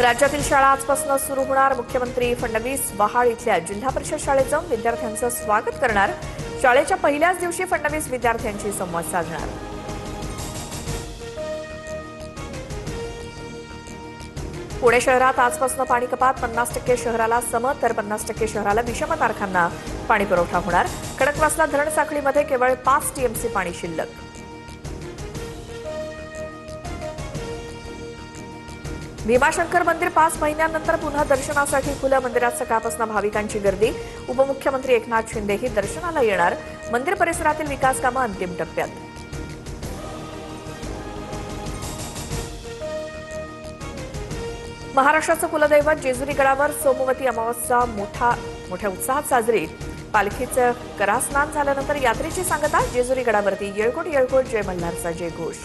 राज्यातील शाळा आजपासून सुरू होणार. मुख्यमंत्री फडणवीस वहाड इथल्या जिल्हा परिषद शाळेत जाऊन विद्यार्थ्यांचं स्वागत करणार. शाळेच्या पहिल्याच दिवशी फडणवीस विद्यार्थ्यांशी संवाद साधणार. पुणे शहरात आजपासून पाणी कपात. 50% शहराला सम तर 50% शहराला विषम तारखांना पाणी पुरवठा होणार. खडकवासला धरण साखळीमध्ये केवळ 5 टीएमसी पाणी शिल्लक. भीमाशंकर मंदिर 5 महिन्यांनंतर पुन्हा दर्शनासाठी खुलं. मंदिरात सकाळपासून भाविकांची गर्दी. उपमुख्यमंत्री एकनाथ शिंदेही दर्शनाला येणार. मंदिर परिसरातील विकास कामं अंतिम टप्प्यात. महाराष्ट्राचं कुलदैवत जेजुरी गडावर सोमवती अमावस्या मोठ्या उत्साहात साजरी. पालखीचं करास्नान झाल्यानंतर यात्रेची सांगता. जेजुरी गडावरती येळकोट येळकोट जय मल्हारचा जयघोष.